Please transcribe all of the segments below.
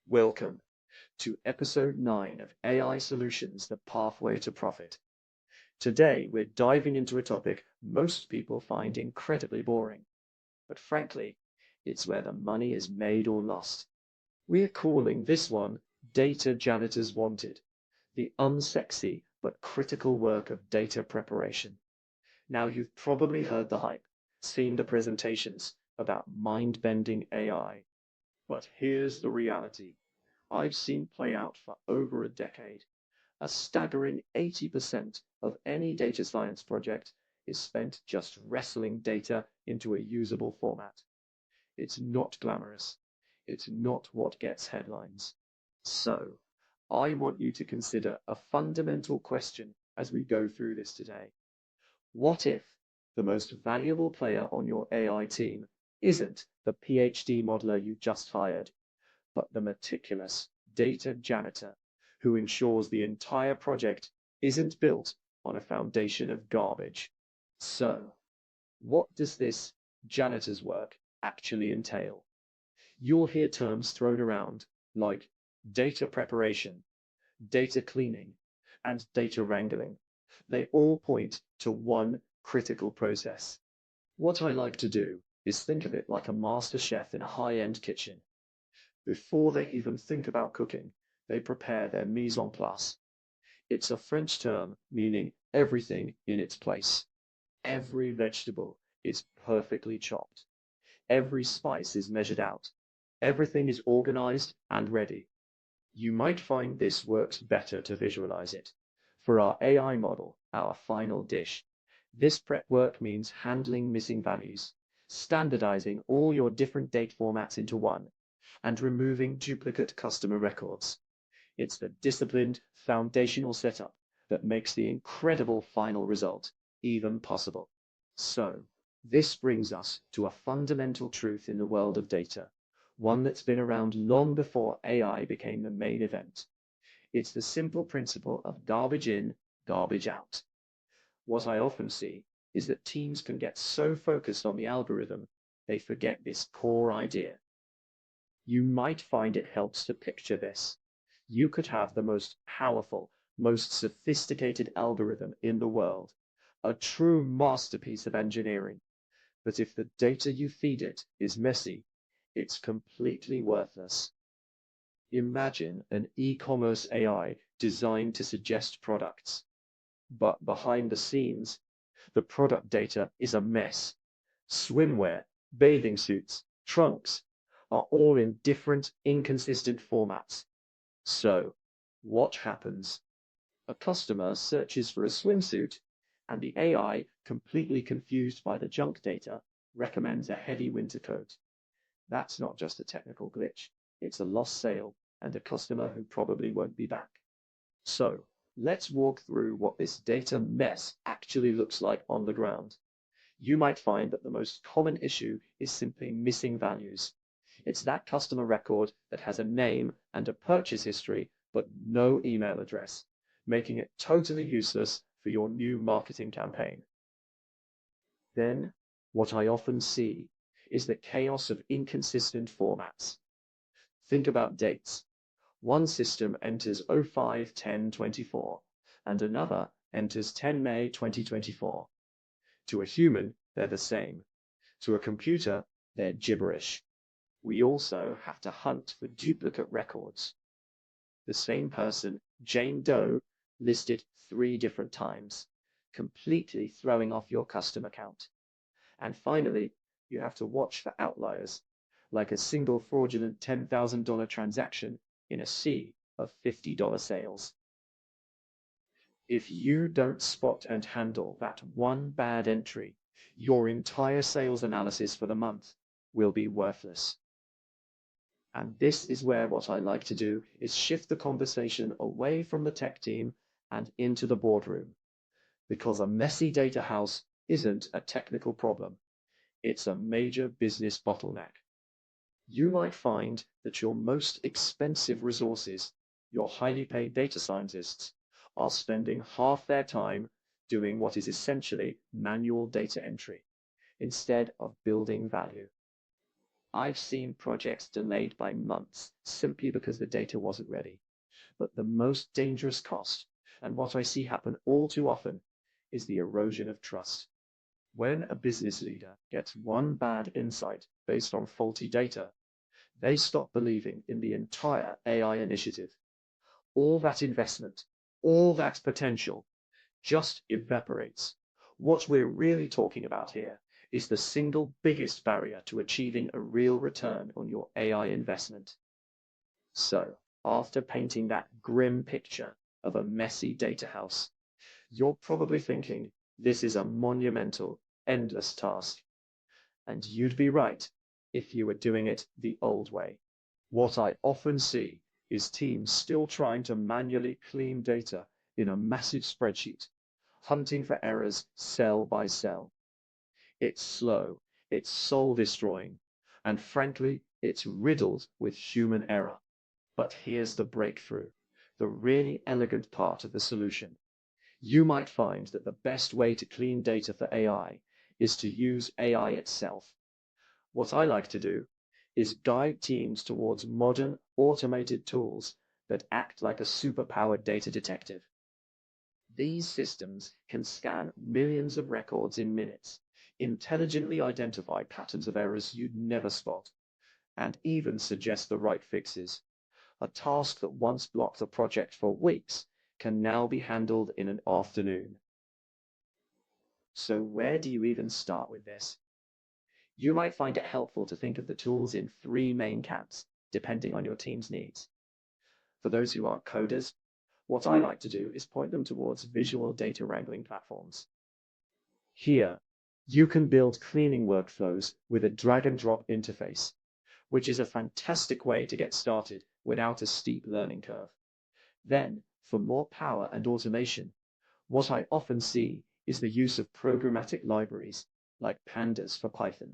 Welcome to episode 9 of AI Solutions, the Pathway to Profit. Today, we're diving into a topic most people find incredibly boring, but frankly, it's where the money is made or lost. We're calling this one Data Janitors Wanted, the unsexy but critical work of data preparation. Now, you've probably heard the hype, seen the presentations about mind-bending AI, but here's the reality. I've seen play out for over a decade. A staggering 80% of any data science project is spent just wrestling data into a usable format. It's not glamorous. It's not what gets headlines. So, I want you to consider a fundamental question as we go through this today. What if the most valuable player on your AI team isn't the PhD modeler you just hired, but the meticulous data janitor who ensures the entire project isn't built on a foundation of garbage? So, what does this janitor's work actually entail? You'll hear terms thrown around like data preparation, data cleaning, and data wrangling. They all point to one critical process. What I like to do is think of it like a master chef in a high-end kitchen. Before they even think about cooking, they prepare their mise en place. It's a French term meaning everything in its place. Every vegetable is perfectly chopped. Every spice is measured out. Everything is organized and ready. You might find this works better to visualize it. For our AI model, our final dish, this prep work means handling missing values, standardizing all your different date formats into one, and removing duplicate customer records. It's the disciplined, foundational setup that makes the incredible final result even possible. So, this brings us to a fundamental truth in the world of data, one that's been around long before AI became the main event. It's the simple principle of garbage in, garbage out. What I often see is that teams can get so focused on the algorithm, they forget this core idea. You might find it helps to picture this. You could have the most powerful, most sophisticated algorithm in the world, a true masterpiece of engineering. But if the data you feed it is messy, it's completely worthless. Imagine an e-commerce AI designed to suggest products, but behind the scenes, the product data is a mess. Swimwear, bathing suits, trunks are all in different, inconsistent formats. So, what happens? A customer searches for a swimsuit, and the AI, completely confused by the junk data, recommends a heavy winter coat. That's not just a technical glitch, it's a lost sale and a customer who probably won't be back. So, let's walk through what this data mess actually looks like on the ground. You might find that the most common issue is simply missing values. It's that customer record that has a name and a purchase history, but no email address, making it totally useless for your new marketing campaign. Then, what I often see is the chaos of inconsistent formats. Think about dates. One system enters 05/10/24, and another enters 10 May 2024. To a human, they're the same. To a computer, they're gibberish. We also have to hunt for duplicate records. The same person, Jane Doe, listed 3 different times, completely throwing off your customer count. And finally, you have to watch for outliers, like a single fraudulent $10,000 transaction in a sea of $50 sales. If you don't spot and handle that one bad entry, your entire sales analysis for the month will be worthless. And this is where what I like to do is shift the conversation away from the tech team and into the boardroom. Because a messy data house isn't a technical problem, it's a major business bottleneck. You might find that your most expensive resources, your highly paid data scientists, are spending half their time doing what is essentially manual data entry instead of building value. I've seen projects delayed by months simply because the data wasn't ready. But the most dangerous cost, and what I see happen all too often, is the erosion of trust. When a business leader gets one bad insight based on faulty data, they stop believing in the entire AI initiative. All that investment, all that potential just evaporates. What we're really talking about here is the single biggest barrier to achieving a real return on your AI investment. So, after painting that grim picture of a messy data house, you're probably thinking this is a monumental, endless task. And you'd be right if you were doing it the old way. What I often see is teams still trying to manually clean data in a massive spreadsheet, hunting for errors cell by cell. It's slow, it's soul destroying, and frankly, it's riddled with human error. But here's the breakthrough, the really elegant part of the solution. You might find that the best way to clean data for AI is to use AI itself. What I like to do is guide teams towards modern automated tools that act like a superpowered data detective. These systems can scan millions of records in minutes, intelligently identify patterns of errors you'd never spot, and even suggest the right fixes. A task that once blocked a project for weeks can now be handled in an afternoon. So where do you even start with this? You might find it helpful to think of the tools in three main camps, depending on your team's needs. For those who aren't coders, what I like to do is point them towards visual data wrangling platforms. Here, you can build cleaning workflows with a drag and drop interface, which is a fantastic way to get started without a steep learning curve. Then, for more power and automation, what I often see is the use of programmatic libraries like pandas for Python.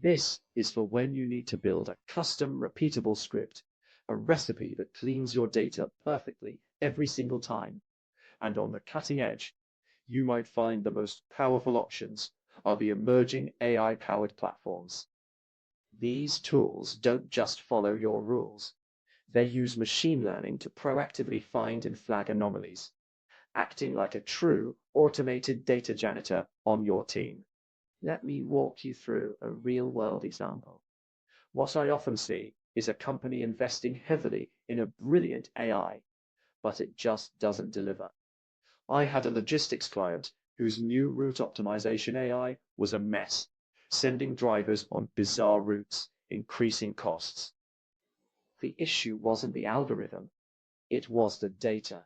This is for when you need to build a custom repeatable script, a recipe that cleans your data perfectly every single time. And on the cutting edge, you might find the most powerful options are the emerging AI-powered platforms. These tools don't just follow your rules. They use machine learning to proactively find and flag anomalies, acting like a true automated data janitor on your team. Let me walk you through a real-world example. What I often see is a company investing heavily in a brilliant AI, but it just doesn't deliver. I had a logistics client whose new route optimization AI was a mess, sending drivers on bizarre routes, increasing costs. The issue wasn't the algorithm, it was the data.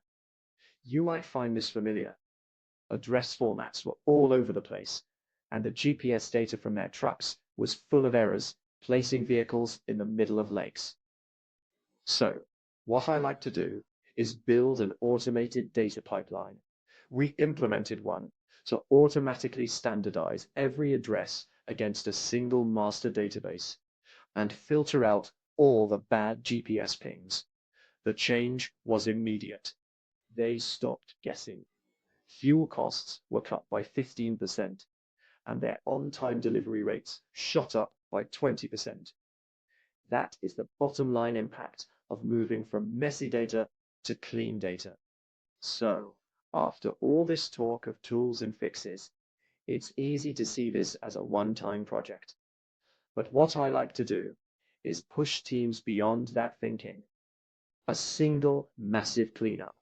You might find this familiar. Address formats were all over the place, and the GPS data from their trucks was full of errors, placing vehicles in the middle of lakes. So, what I like to do is build an automated data pipeline. We implemented one to automatically standardize every address against a single master database and filter out all the bad GPS pings. The change was immediate. They stopped guessing. Fuel costs were cut by 15%, and their on-time delivery rates shot up by 20%. That is the bottom line impact of moving from messy data to clean data. So, after all this talk of tools and fixes, it's easy to see this as a one-time project. But what I like to do is push teams beyond that thinking. A single massive cleanup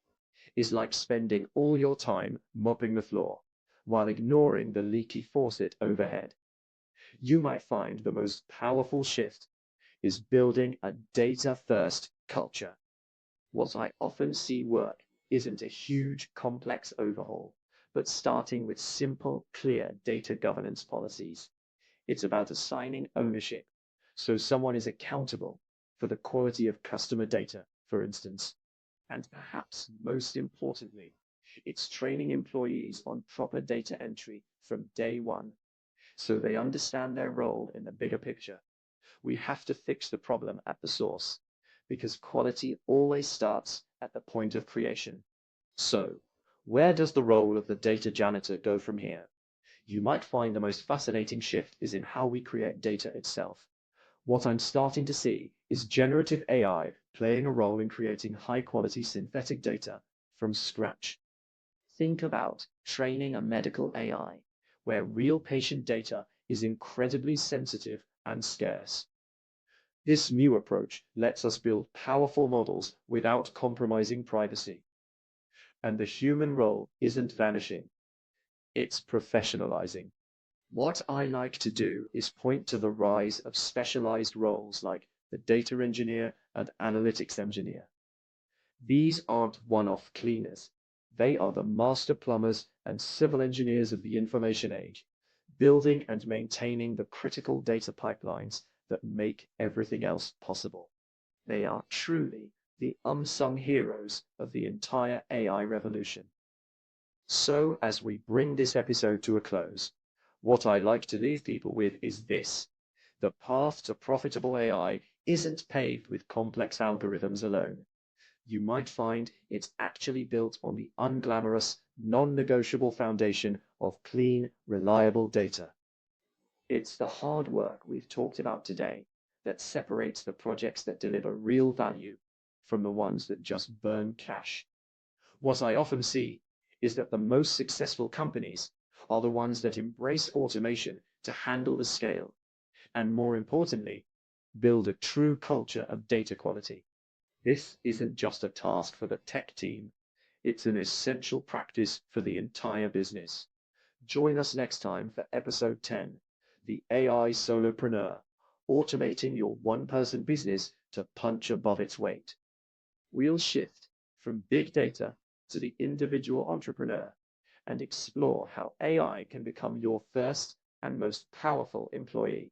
is like spending all your time mopping the floor while ignoring the leaky faucet overhead. You might find the most powerful shift is building a data-first culture. What I often see work isn't a huge, complex overhaul, but starting with simple, clear data governance policies. It's about assigning ownership, so someone is accountable for the quality of customer data, for instance. And perhaps most importantly, it's training employees on proper data entry from day one, so they understand their role in the bigger picture. We have to fix the problem at the source, because quality always starts at the point of creation. So, where does the role of the data janitor go from here? You might find the most fascinating shift is in how we create data itself. What I'm starting to see is generative AI playing a role in creating high-quality synthetic data from scratch. Think about training a medical AI, where real patient data is incredibly sensitive and scarce. This new approach lets us build powerful models without compromising privacy. And the human role isn't vanishing, it's professionalizing. What I like to do is point to the rise of specialized roles like the data engineer and analytics engineer. These aren't one-off cleaners. They are the master plumbers and civil engineers of the information age, building and maintaining the critical data pipelines that make everything else possible. They are truly the unsung heroes of the entire AI revolution. So, as we bring this episode to a close, what I like to leave people with is this. The path to profitable AI isn't paved with complex algorithms alone. You might find it's actually built on the unglamorous, non-negotiable foundation of clean, reliable data. It's the hard work we've talked about today that separates the projects that deliver real value from the ones that just burn cash. What I often see is that the most successful companies are the ones that embrace automation to handle the scale, and more importantly, build a true culture of data quality. This isn't just a task for the tech team, it's an essential practice for the entire business. Join us next time for episode 10, The AI Solopreneur, automating your one-person business to punch above its weight. We'll shift from big data to the individual entrepreneur and explore how AI can become your first and most powerful employee.